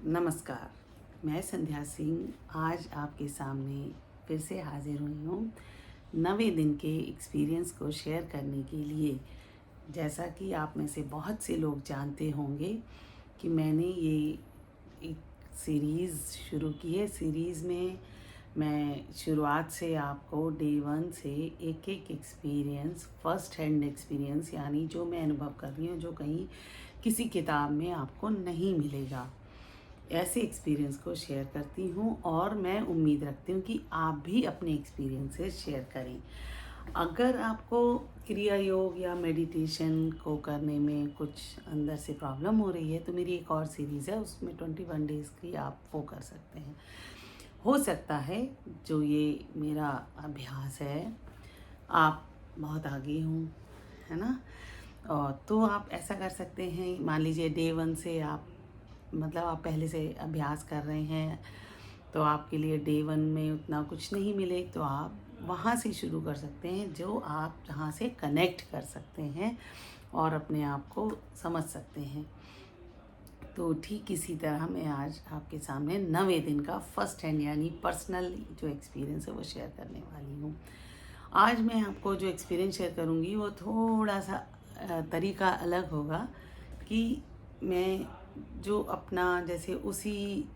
नमस्कार। मैं संध्या सिंह आज आपके सामने फिर से हाजिर हुई हूँ नवे दिन के एक्सपीरियंस को शेयर करने के लिए। जैसा कि आप में से बहुत से लोग जानते होंगे कि मैंने ये एक सीरीज़ शुरू की है। सीरीज़ में मैं शुरुआत से आपको डे वन से एक एक एक्सपीरियंस, फर्स्ट हैंड एक्सपीरियंस, यानी जो मैं अनुभव कर रही हूँ, जो कहीं किसी किताब में आपको नहीं मिलेगा, ऐसे एक्सपीरियंस को शेयर करती हूँ। और मैं उम्मीद रखती हूँ कि आप भी अपने एक्सपीरियंसेस शेयर करें। अगर आपको क्रिया योग या मेडिटेशन को करने में कुछ अंदर से प्रॉब्लम हो रही है तो मेरी एक और सीरीज़ है, उसमें 21 डेज़ की आप वो कर सकते हैं। हो सकता है जो ये मेरा अभ्यास है आप बहुत आगे हों, है ना। और तो आप ऐसा कर सकते हैं, मान लीजिए डे वन से आप आप पहले से अभ्यास कर रहे हैं तो आपके लिए डे वन में उतना कुछ नहीं मिले तो आप वहाँ से शुरू कर सकते हैं, जो आप जहाँ से कनेक्ट कर सकते हैं और अपने आप को समझ सकते हैं। तो ठीक इसी तरह मैं आज आपके सामने नवे दिन का फर्स्ट हैंड यानी पर्सनल जो एक्सपीरियंस है वो शेयर करने वाली हूँ। आज मैं आपको जो एक्सपीरियंस शेयर करूँगी वो थोड़ा सा तरीका अलग होगा कि मैं जो अपना जैसे उसी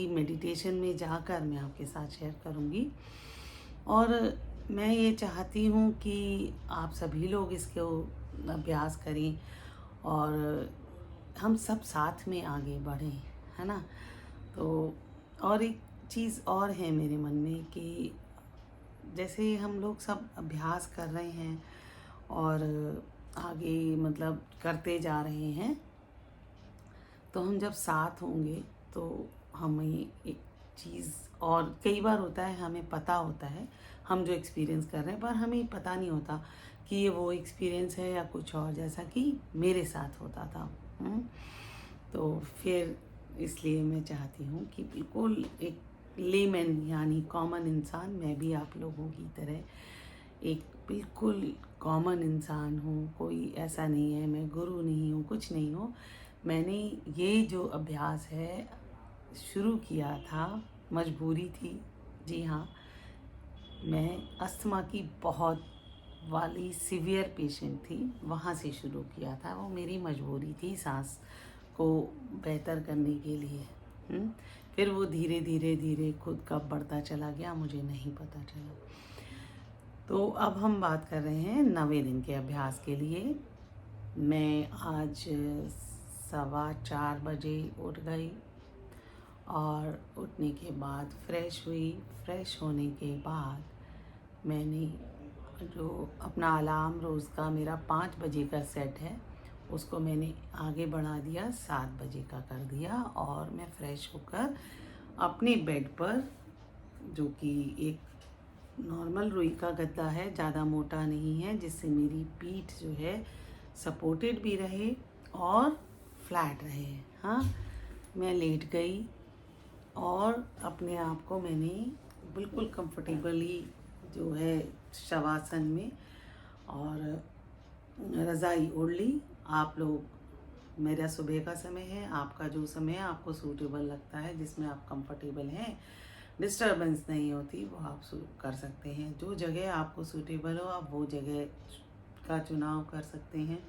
मेडिटेशन में जाकर मैं आपके साथ शेयर करूँगी। और मैं ये चाहती हूँ कि आप सभी लोग इसको अभ्यास करें और हम सब साथ में आगे बढ़ें, है ना। तो और एक चीज़ और है मेरे मन में कि जैसे हम लोग सब अभ्यास कर रहे हैं और आगे करते जा रहे हैं, तो हम जब साथ होंगे तो हमें एक चीज़, और कई बार होता है हमें पता होता है हम जो एक्सपीरियंस कर रहे हैं, पर हमें पता नहीं होता कि ये वो एक्सपीरियंस है या कुछ और, जैसा कि मेरे साथ होता था। तो फिर इसलिए मैं चाहती हूँ कि बिल्कुल एक लेमैन यानी कॉमन इंसान, मैं भी आप लोगों की तरह एक बिल्कुल कॉमन इंसान हूँ। कोई ऐसा नहीं है, मैं गुरु नहीं हूँ, कुछ नहीं हूँ। मैंने ये जो अभ्यास है शुरू किया था, मजबूरी थी। जी हाँ, मैं अस्थमा की बहुत वाली सीवियर पेशेंट थी, वहाँ से शुरू किया था। वो मेरी मजबूरी थी सांस को बेहतर करने के लिए। फिर वो धीरे धीरे धीरे खुद कब बढ़ता चला गया मुझे नहीं पता चला। तो अब हम बात कर रहे हैं नवे दिन के अभ्यास के लिए। मैं आज 4:15 बजे उठ गई और उठने के बाद फ्रेश हुई। फ्रेश होने के बाद मैंने जो अपना अलार्म रोज़ का मेरा 5 बजे का सेट है उसको मैंने आगे बढ़ा दिया, 7 बजे का कर दिया। और मैं फ्रेश होकर अपने बेड पर, जो कि एक नॉर्मल रुई का गद्दा है, ज़्यादा मोटा नहीं है, जिससे मेरी पीठ जो है सपोर्टेड भी रहे और फ्लैट रहे। हाँ, मैं लेट गई और अपने आप को मैंने बिल्कुल कंफर्टेबली जो है शवासन में और रज़ाई ओढ़ ली। आप लोग, मेरा सुबह का समय है, आपका जो समय है आपको सूटेबल लगता है, जिसमें आप कंफर्टेबल हैं, डिस्टर्बेंस नहीं होती, वो आप कर सकते हैं। जो जगह आपको सूटेबल हो आप वो जगह का चुनाव कर सकते हैं।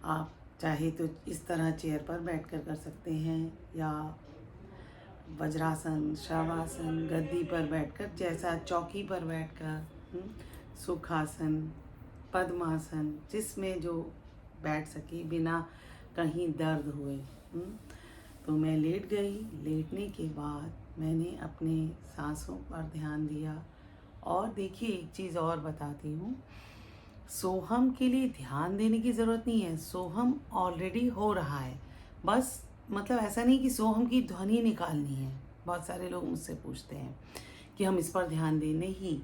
आप चाहे तो इस तरह चेयर पर बैठकर कर सकते हैं, या वज्रासन, शवासन, गद्दी पर बैठकर, जैसा चौकी पर बैठकर, सुखासन, पद्मासन, जिसमें जो बैठ सके बिना कहीं दर्द हुए। तो मैं लेट गई। लेटने के बाद मैंने अपने सांसों पर ध्यान दिया। और देखिए, एक चीज़ और बताती हूँ, सोहम के लिए ध्यान देने की ज़रूरत नहीं है, सोहम ऑलरेडी हो रहा है। बस ऐसा नहीं कि सोहम की ध्वनि निकालनी है। बहुत सारे लोग मुझसे पूछते हैं कि हम इस पर ध्यान दें। नहीं,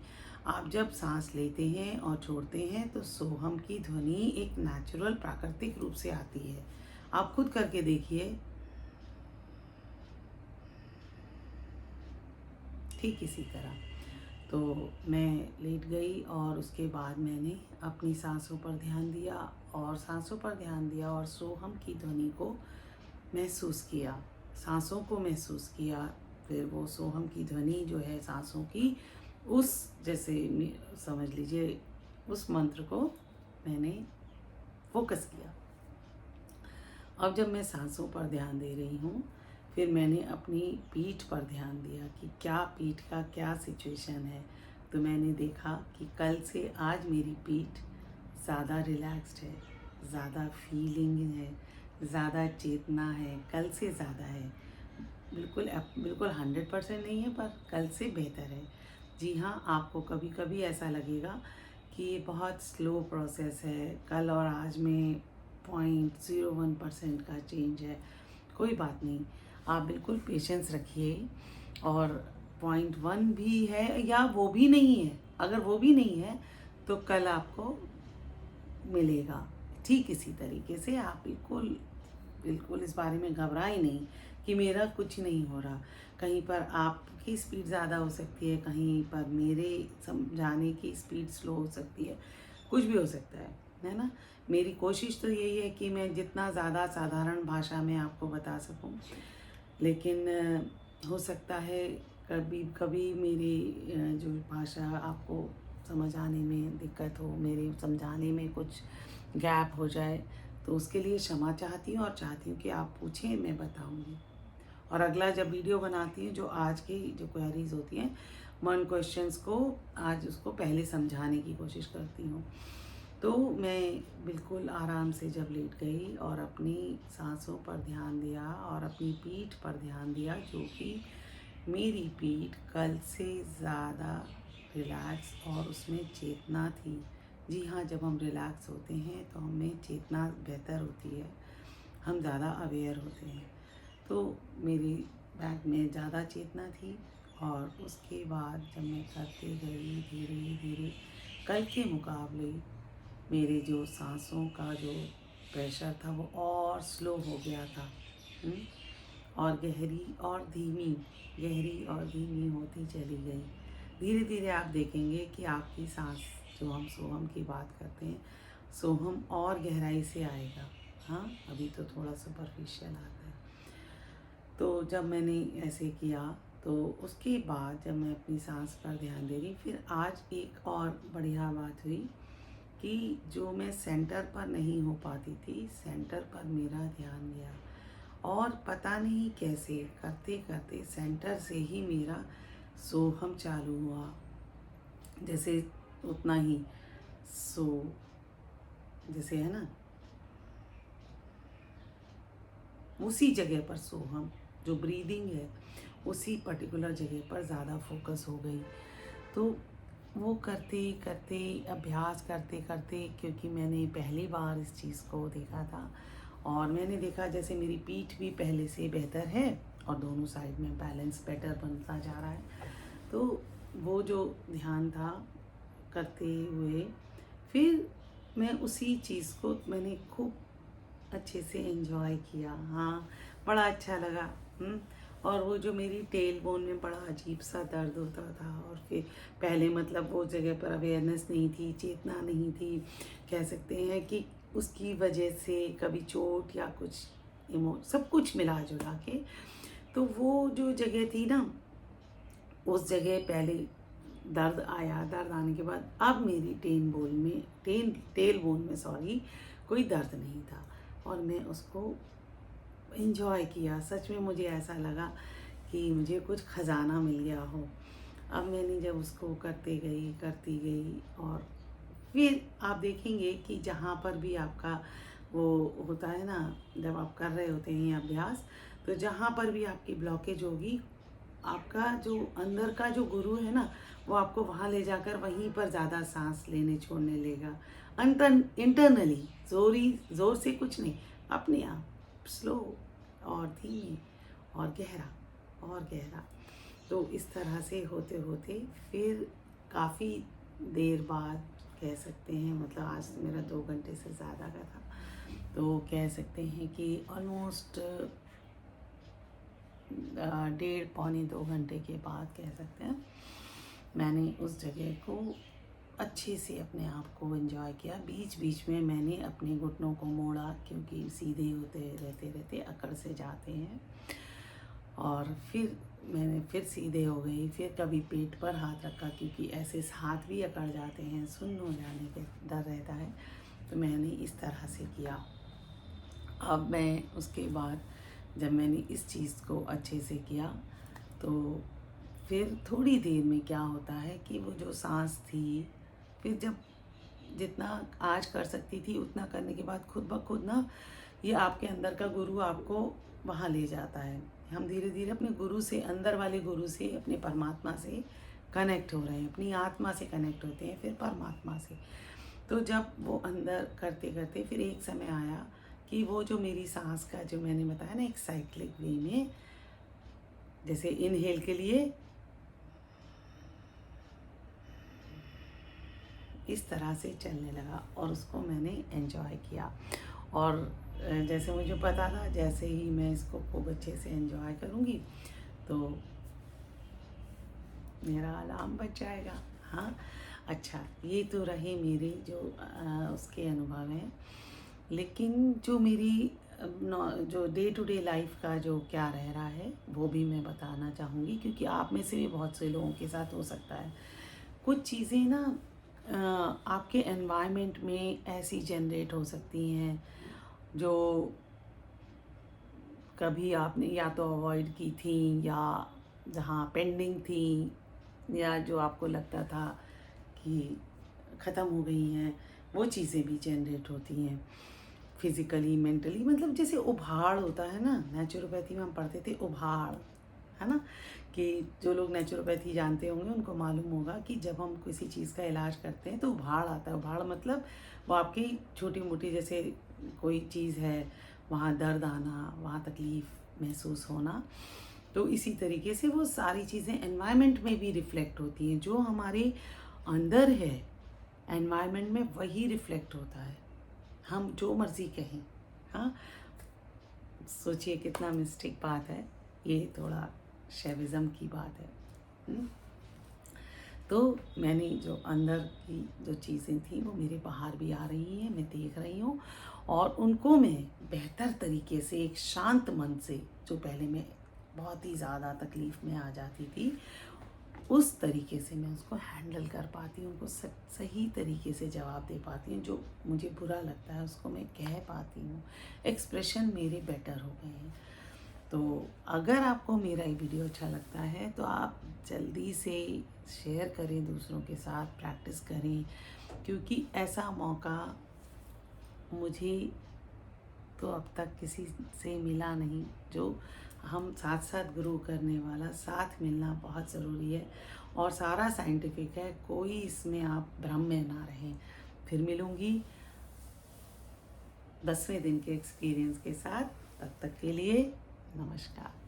आप जब सांस लेते हैं और छोड़ते हैं तो सोहम की ध्वनि एक नेचुरल प्राकृतिक रूप से आती है। आप खुद करके देखिए, ठीक इसी तरह। तो मैं लेट गई और उसके बाद मैंने अपनी सांसों पर ध्यान दिया और सांसों पर ध्यान दिया और सोहम की ध्वनि को महसूस किया, सांसों को महसूस किया। फिर वो सोहम की ध्वनि जो है सांसों की, उस जैसे समझ लीजिए उस मंत्र को मैंने फोकस किया। अब जब मैं सांसों पर ध्यान दे रही हूँ, फिर मैंने अपनी पीठ पर ध्यान दिया कि क्या पीठ का क्या सिचुएशन है। तो मैंने देखा कि कल से आज मेरी पीठ ज़्यादा रिलैक्स्ड है, ज़्यादा फीलिंग है, ज़्यादा चेतना है, कल से ज़्यादा है। बिल्कुल 100% नहीं है, पर कल से बेहतर है। जी हाँ, आपको कभी कभी ऐसा लगेगा कि ये बहुत स्लो प्रोसेस है, कल और आज में 0.01% का चेंज है। कोई बात नहीं, आप बिल्कुल पेशेंस रखिए। और 0.1 भी है या वो भी नहीं है, अगर वो भी नहीं है तो कल आपको मिलेगा ठीक इसी तरीके से। आप बिल्कुल बिल्कुल इस बारे में घबराए नहीं कि मेरा कुछ नहीं हो रहा। कहीं पर आपकी स्पीड ज़्यादा हो सकती है, कहीं पर मेरे समझाने की स्पीड स्लो हो सकती है, कुछ भी हो सकता है ना। मेरी कोशिश तो यही है कि मैं जितना ज़्यादा साधारण भाषा में आपको बता सकूं, लेकिन हो सकता है कभी कभी मेरी जो भाषा आपको समझ आने में दिक्कत हो, मेरे समझाने में कुछ गैप हो जाए, तो उसके लिए क्षमा चाहती हूँ और चाहती हूँ कि आप पूछें, मैं बताऊँगी। और अगला जब वीडियो बनाती हूँ, जो आज की जो क्वेरीज होती हैं, मन क्वेश्चंस को आज उसको पहले समझाने की कोशिश करती हूँ। तो मैं बिल्कुल आराम से जब लेट गई और अपनी सांसों पर ध्यान दिया और अपनी पीठ पर ध्यान दिया, जो कि मेरी पीठ कल से ज़्यादा रिलैक्स और उसमें चेतना थी। जी हाँ, जब हम रिलैक्स होते हैं तो हमें चेतना बेहतर होती है, हम ज़्यादा अवेयर होते हैं। तो मेरी बैग में ज़्यादा चेतना थी। और उसके बाद जब मैं करते गई धीरे धीरे, कल के मुकाबले मेरे जो सांसों का जो प्रेशर था वो और स्लो हो गया था। और गहरी और धीमी, गहरी और धीमी होती चली गई। धीरे धीरे आप देखेंगे कि आपकी सांस, जो हम सोहम की बात करते हैं, सोहम और गहराई से आएगा। हाँ, अभी तो थोड़ा सुपरफिशियल आता है। तो जब मैंने ऐसे किया, तो उसके बाद जब मैं अपनी सांस पर ध्यान दे रही, फिर आज एक और बढ़िया बात हुई कि जो मैं सेंटर पर नहीं हो पाती थी, सेंटर पर मेरा ध्यान गया। और पता नहीं कैसे करते करते सेंटर से ही मेरा सोहम चालू हुआ। जैसे उतना ही सो, जैसे है ना, उसी जगह पर सोहम, जो ब्रीदिंग है उसी पर्टिकुलर जगह पर ज़्यादा फोकस हो गई। तो वो करते करते, अभ्यास करते करते, क्योंकि मैंने पहली बार इस चीज़ को देखा था और मैंने देखा जैसे मेरी पीठ भी पहले से बेहतर है और दोनों साइड में बैलेंस बेटर बनता जा रहा है। तो वो जो ध्यान था करते हुए, फिर मैं उसी चीज़ को मैंने खूब अच्छे से एंजॉय किया। हाँ, बड़ा अच्छा लगा। और वो जो मेरी टेल बोन में बड़ा अजीब सा दर्द होता था, और फिर पहले मतलब वो जगह पर अवेयरनेस नहीं थी, चेतना नहीं थी, कह सकते हैं कि उसकी वजह से कभी चोट या कुछ सब कुछ मिला जुला के, तो वो जो जगह थी ना, उस जगह पहले दर्द आया। दर्द आने के बाद अब मेरी टेल बोन में सॉरी, कोई दर्द नहीं था और मैं उसको एंजॉय किया। सच में मुझे ऐसा लगा कि मुझे कुछ ख़जाना मिल गया हो। अब मैंने जब उसको करती गई और फिर आप देखेंगे कि जहाँ पर भी आपका वो होता है ना, जब आप कर रहे होते हैं अभ्यास, तो जहाँ पर भी आपकी ब्लॉकेज होगी, आपका जो अंदर का जो गुरु है ना, वो आपको वहाँ ले जाकर वहीं पर ज़्यादा सांस लेने छोड़ने लेगा। इंटरनली, ज़ोर से कुछ नहीं, अपने आप स्लो और धीमी और गहरा और गहरा। तो इस तरह से होते होते फिर काफ़ी देर बाद, कह सकते हैं, मतलब आज मेरा 2 घंटे से ज़्यादा का था, तो कह सकते हैं कि ऑलमोस्ट 1.5 पौने 2 घंटे के बाद, कह सकते हैं, मैंने उस जगह को अच्छे से अपने आप को एंजॉय किया। बीच बीच में मैंने अपने घुटनों को मोड़ा, क्योंकि सीधे होते रहते रहते अकड़ से जाते हैं। और फिर मैंने फिर सीधे हो गई, फिर कभी पेट पर हाथ रखा, क्योंकि ऐसे हाथ भी अकड़ जाते हैं, सुन्न हो जाने का डर रहता है। तो मैंने इस तरह से किया। अब मैं उसके बाद जब मैंने इस चीज़ को अच्छे से किया, तो फिर थोड़ी देर में क्या होता है कि वो जो सांस थी, फिर जब जितना आज कर सकती थी उतना करने के बाद खुद ब खुद ना ये आपके अंदर का गुरु आपको वहाँ ले जाता है। हम धीरे धीरे अपने गुरु से, अंदर वाले गुरु से, अपने परमात्मा से कनेक्ट हो रहे हैं, अपनी आत्मा से कनेक्ट होते हैं, फिर परमात्मा से। तो जब वो अंदर करते करते फिर एक समय आया कि वो जो मेरी सांस का जो मैंने बताया ना, एक साइक्लिक वे में, जैसे इनहेल के लिए इस तरह से चलने लगा, और उसको मैंने एंजॉय किया। और जैसे मुझे पता था जैसे ही मैं इसको खूब अच्छे से एंजॉय करूँगी तो मेरा अलार्म बच जाएगा। हाँ, अच्छा, ये तो रहे मेरे जो उसके अनुभव हैं। लेकिन जो मेरी जो डे टू डे लाइफ का जो क्या रह रहा है वो भी मैं बताना चाहूँगी, क्योंकि आप में से भी बहुत से लोगों के साथ हो सकता है। कुछ चीज़ें ना आपके एनवायरनमेंट में ऐसी जनरेट हो सकती हैं जो कभी आपने या तो अवॉइड की थी, या जहाँ पेंडिंग थी, या जो आपको लगता था कि ख़त्म हो गई हैं, वो चीज़ें भी जनरेट होती हैं फिज़िकली, मेंटली। मतलब जैसे उभाड़ होता है ना, नेचुरोपैथी में हम पढ़ते थे उभाड़, है ना, कि जो लोग नेचुरोपैथी जानते होंगे उनको मालूम होगा कि जब हम किसी चीज़ का इलाज करते हैं तो उभाड़ आता है। उभाड़ मतलब वो आपकी छोटी मोटी, जैसे कोई चीज़ है वहाँ दर्द आना, वहाँ तकलीफ़ महसूस होना, तो इसी तरीके से वो सारी चीज़ें एनवायरनमेंट में भी रिफ़्लेक्ट होती हैं। जो हमारे अंदर है एनवायरनमेंट में वही रिफ़्लेक्ट होता है, हम जो मर्ज़ी कहें। हाँ, सोचिए कितना मिस्टिक बात है ये, थोड़ा शैविज़म की बात है। हुँ? तो मैंने जो अंदर की जो चीज़ें थी वो मेरे बाहर भी आ रही हैं, मैं देख रही हूँ, और उनको मैं बेहतर तरीके से एक शांत मन से, जो पहले मैं बहुत ही ज़्यादा तकलीफ़ में आ जाती थी, उस तरीके से मैं उसको हैंडल कर पाती हूँ, उनको सही तरीके से जवाब दे पाती हूँ। जो मुझे बुरा लगता है उसको मैं कह पाती हूँ, एक्सप्रेशन मेरे बेटर हो गए हैं। तो अगर आपको मेरा ये वीडियो अच्छा लगता है तो आप जल्दी से शेयर करें दूसरों के साथ, प्रैक्टिस करें, क्योंकि ऐसा मौका मुझे तो अब तक किसी से मिला नहीं। जो हम साथ साथ ग्रो करने वाला, साथ मिलना बहुत ज़रूरी है, और सारा साइंटिफिक है, कोई इसमें आप भ्रम में ना रहें। फिर मिलूँगी 10वें दिन के एक्सपीरियंस के साथ, तब तक के लिए नमस्कार।